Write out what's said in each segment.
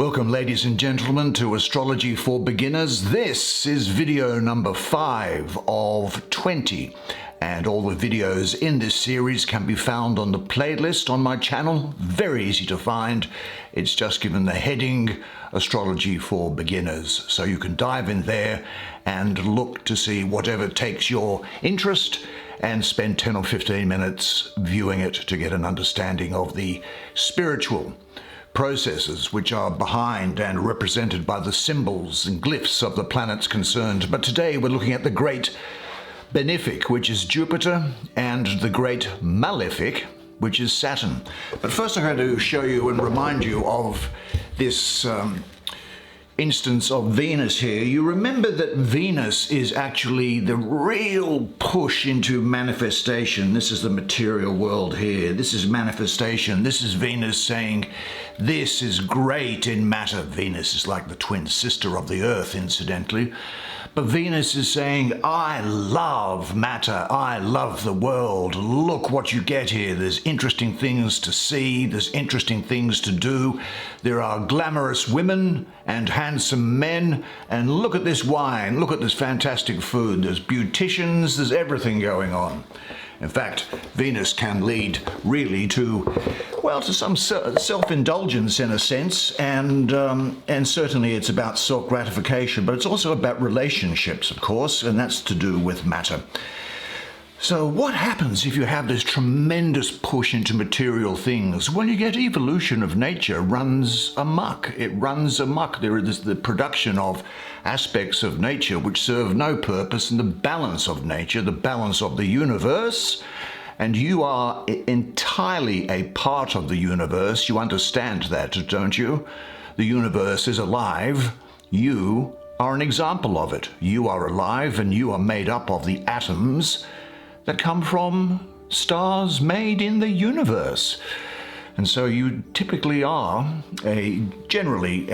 Welcome, ladies and gentlemen, to Astrology for Beginners. This is video number 5 of 20, and all the videos in this series can be found on the playlist on my channel. Very easy to find. It's just given the heading Astrology for Beginners, so you can dive in there and look to see whatever takes your interest and spend 10 or 15 minutes viewing it to get an understanding of the spiritual processes which are behind and represented by the symbols and glyphs of the planets concerned. But today we're looking at the great benefic, which is Jupiter, and the great malefic, which is Saturn. But first I'm going to show you and remind you of this instance of Venus here. You remember that Venus is actually the real push into manifestation. This is the material world here. This is manifestation. This is Venus saying, this is great in matter. Venus is like the twin sister of the Earth, incidentally. But Venus is saying, I love matter. I love the world. Look what you get here. There's interesting things to see. There's interesting things to do. There are glamorous women and handsome men. And look at this wine. Look at this fantastic food. There's beauticians. There's everything going on. In fact, Venus can lead really to, well, to some self-indulgence in a sense, and certainly it's about self-gratification, but it's also about relationships, of course, and that's to do with matter. So what happens if you have this tremendous push into material things? Well, you get evolution of nature runs amok. It runs amok. There is the production of aspects of nature which serve no purpose, and the balance of nature, the balance of the universe, and you are entirely a part of the universe. You understand that, don't you? The universe is alive. You are an example of it. You are alive, and you are made up of the atoms that come from stars made in the universe. And so you typically are generally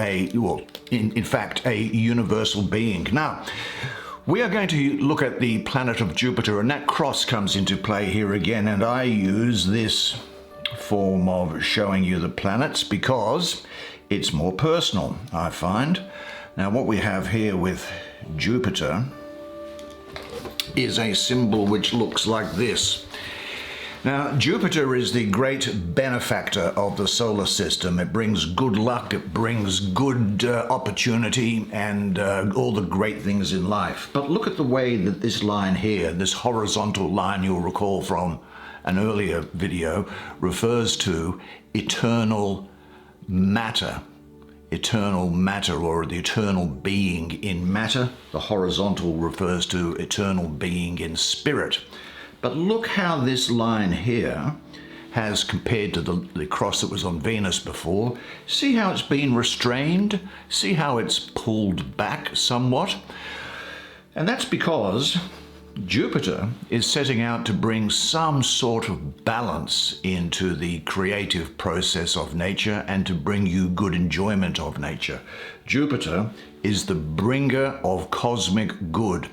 in fact, a universal being. Now, we are going to look at the planet of Jupiter, and that cross comes into play here again, and I use this form of showing you the planets because it's more personal, I find. Now, what we have here with Jupiter is a symbol which looks like this. Now, Jupiter is the great benefactor of the solar system. It brings good luck, it brings good opportunity, and all the great things in life. But look at the way that this line here, this horizontal line you'll recall from an earlier video, refers to eternal matter. Eternal matter, or the eternal being in matter. The horizontal refers to eternal being in spirit. But look how this line here has, compared to the cross that was on Venus before, see how it's been restrained? See how it's pulled back somewhat? And that's because Jupiter is setting out to bring some sort of balance into the creative process of nature and to bring you good enjoyment of nature. Jupiter is the bringer of cosmic good.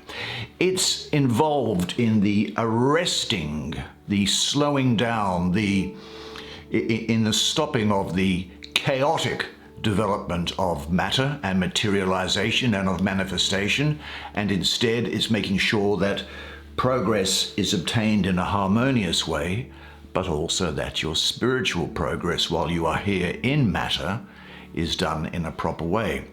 It's involved in the arresting, the slowing down, in the stopping of the chaotic development of matter and materialization and of manifestation, and instead it's making sure that progress is obtained in a harmonious way, but also that your spiritual progress while you are here in matter is done in a proper way.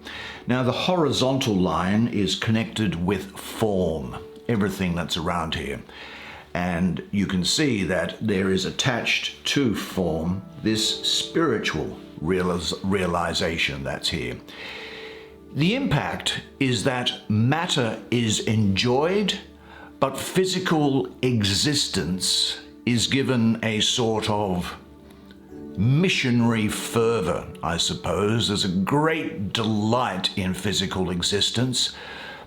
Now, the horizontal line is connected with form, everything that's around here. And you can see that there is attached to form this spiritual realization that's here. The impact is that matter is enjoyed, but physical existence is given a sort of missionary fervor, I suppose. There's a great delight in physical existence,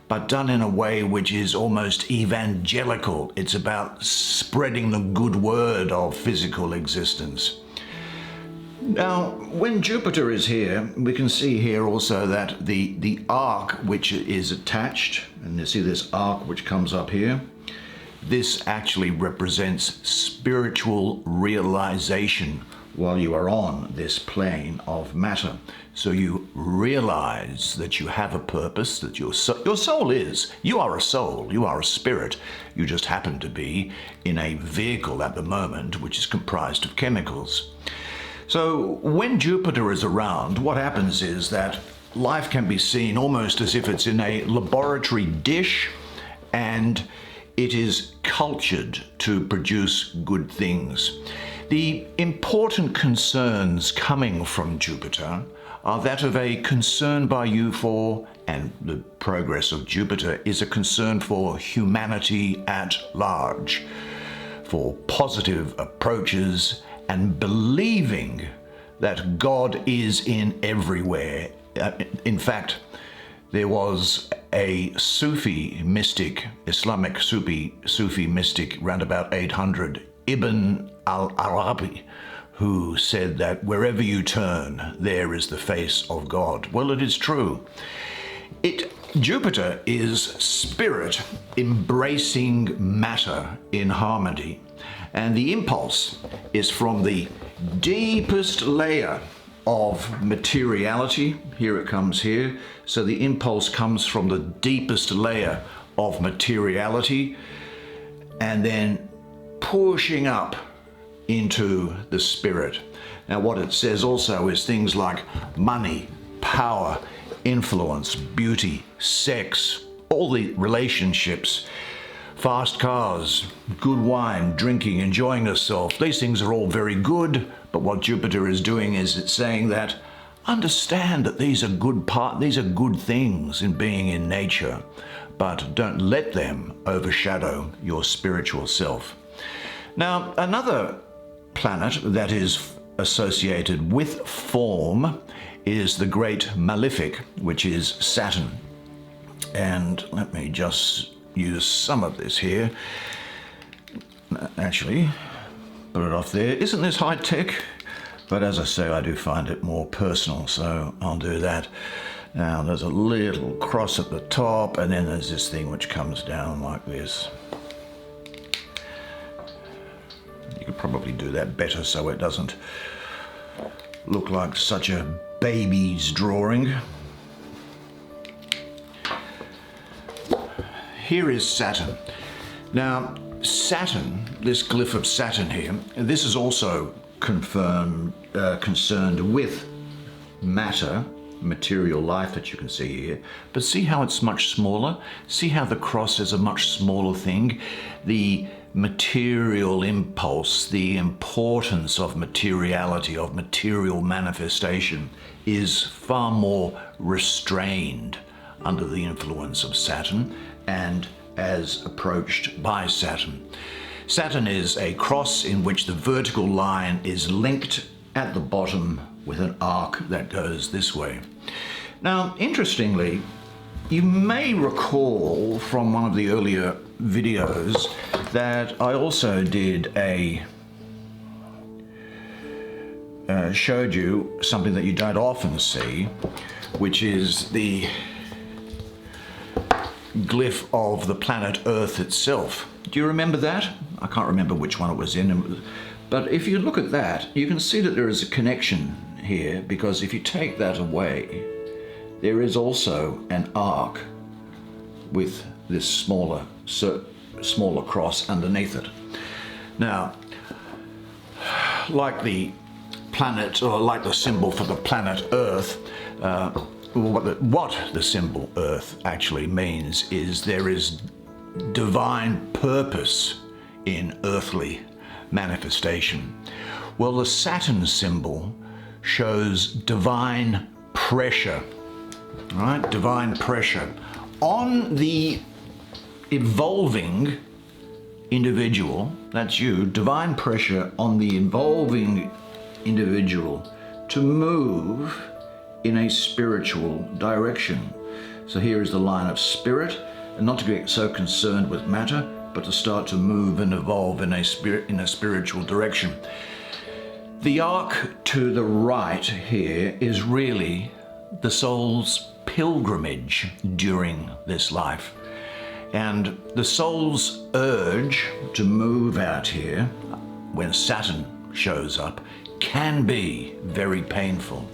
but done in a way which is almost evangelical. It's about spreading the good word of physical existence. Now, when Jupiter is here, we can see here also that the arc which is attached, and you see this arc which comes up here, this actually represents spiritual realization while you are on this plane of matter. So you realize that you have a purpose, that your soul is. You are a soul, you are a spirit. You just happen to be in a vehicle at the moment which is comprised of chemicals. So when Jupiter is around, what happens is that life can be seen almost as if it's in a laboratory dish, and it is cultured to produce good things. The important concerns coming from Jupiter are that of a concern by you for, and the progress of Jupiter is a concern for humanity at large, for positive approaches and believing that God is in everywhere. In fact, there was a Sufi mystic, Islamic Sufi mystic, around about 800, Ibn al-Arabi, who said that wherever you turn, there is the face of God. Well, it is true. Jupiter is spirit embracing matter in harmony, and the impulse is from the deepest layer of materiality. Here it comes here. So the impulse comes from the deepest layer of materiality and then pushing up into the spirit. Now what it says also is things like money, power, influence, beauty, sex, all the relationships, fast cars, good wine, drinking, enjoying yourself. These things are all very good, but what Jupiter is doing is it's saying that understand that these are good things in being in nature, but don't let them overshadow your spiritual self. Now, another planet that is associated with form is the great malefic, which is Saturn. And let me just use some of this here. Actually, put it off there. Isn't this high tech? But as I say, I do find it more personal, so I'll do that. Now, there's a little cross at the top, and then there's this thing which comes down like this. You could probably do that better so it doesn't look like such a baby's drawing. Here is Saturn. Now, Saturn, this glyph of Saturn here, this is also concerned with matter, material life that you can see here. But see how it's much smaller? See how the cross is a much smaller thing? The material impulse, the importance of materiality, of material manifestation, is far more restrained under the influence of Saturn and as approached by Saturn. Saturn is a cross in which the vertical line is linked at the bottom with an arc that goes this way. Now, interestingly, you may recall from one of the earlier videos that I also did showed you something that you don't often see, which is the glyph of the planet Earth itself. Do you remember that? I can't remember which one it was in, but if you look at that, you can see that there is a connection here, because if you take that away, there is also an arc with this smaller cross underneath it. Now, like the planet, or like the symbol for the planet Earth, what the symbol Earth actually means is there is divine purpose in earthly manifestation. Well, the Saturn symbol shows divine pressure, right? Divine pressure on the evolving individual, that's you, divine pressure on the evolving individual to move in a spiritual direction. So here is the line of spirit, and not to get so concerned with matter, but to start to move and evolve in a spiritual direction. The arc to the right here is really the soul's pilgrimage during this life. And the soul's urge to move out here, when Saturn shows up, can be very painful.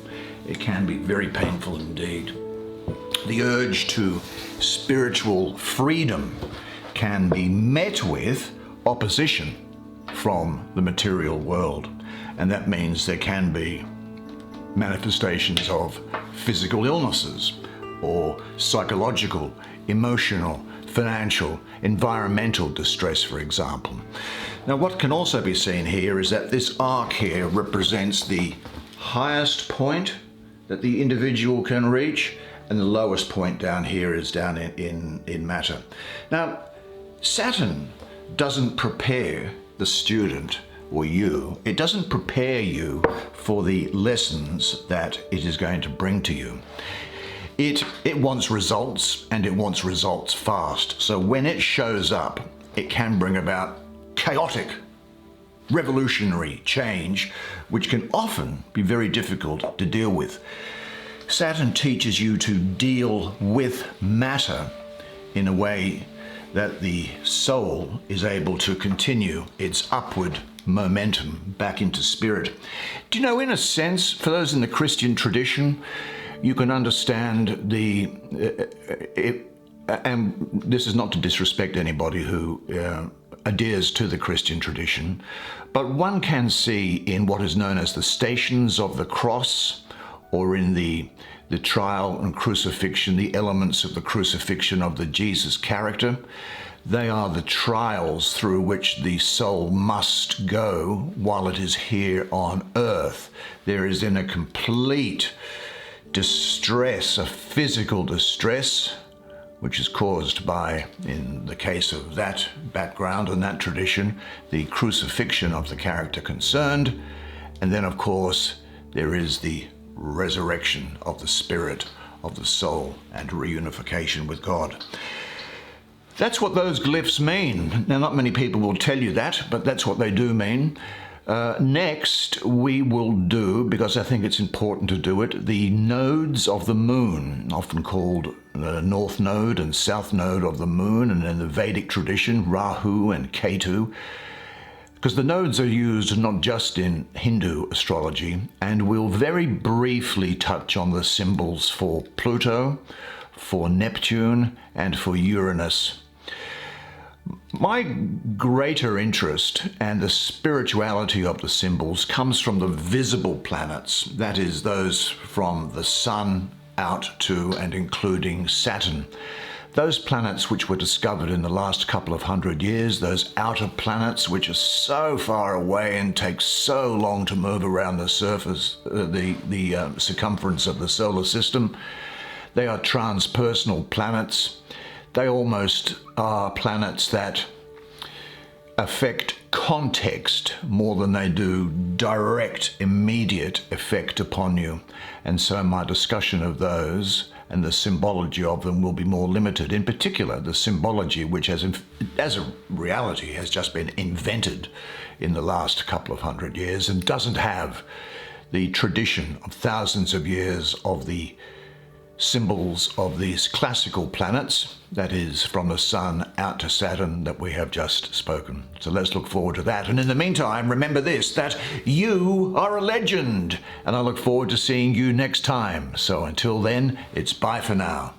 It can be very painful indeed. The urge to spiritual freedom can be met with opposition from the material world, and that means there can be manifestations of physical illnesses or psychological, emotional, financial, environmental distress, for example. Now, what can also be seen here is that this arc here represents the highest point that the individual can reach, and the lowest point down here is down in matter. Now, Saturn doesn't prepare the student or you. It doesn't prepare you for the lessons that it is going to bring to you. It wants results, and it wants results fast. So when it shows up, it can bring about chaotic, revolutionary change, which can often be very difficult to deal with. Saturn teaches you to deal with matter in a way that the soul is able to continue its upward momentum back into spirit. Do you know, in a sense, for those in the Christian tradition, you can understand and this is not to disrespect anybody who adheres to the Christian tradition, but one can see in what is known as the stations of the cross, or in the trial and crucifixion, the elements of the crucifixion of the Jesus character. They are the trials through which the soul must go while it is here on earth. There is in a complete distress, a physical distress, which is caused by, in the case of that background and that tradition, the crucifixion of the character concerned. And then, of course, there is the resurrection of the spirit, of the soul, and reunification with God. That's what those glyphs mean. Now, not many people will tell you that, but that's what they do mean. Next, we will do, because I think it's important to do it, the nodes of the moon, often called the north node and south node of the moon, and in the Vedic tradition, Rahu and Ketu, because the nodes are used not just in Hindu astrology, and we'll very briefly touch on the symbols for Pluto, for Neptune, and for Uranus. My greater interest and the spirituality of the symbols comes from the visible planets, that is, those from the Sun out to and including Saturn. Those planets which were discovered in the last couple of 100 years, those outer planets which are so far away and take so long to move around the surface, the circumference of the solar system, they are transpersonal planets. They almost are planets that affect context more than they do direct, immediate effect upon you. And so my discussion of those and the symbology of them will be more limited. In particular, the symbology which as a reality has just been invented in the last couple of 100 years and doesn't have the tradition of thousands of years of the symbols of these classical planets, that is, from the Sun out to Saturn, that we have just spoken. So let's look forward to that. And in the meantime, remember this, that you are a legend, and I look forward to seeing you next time. So until then, it's bye for now.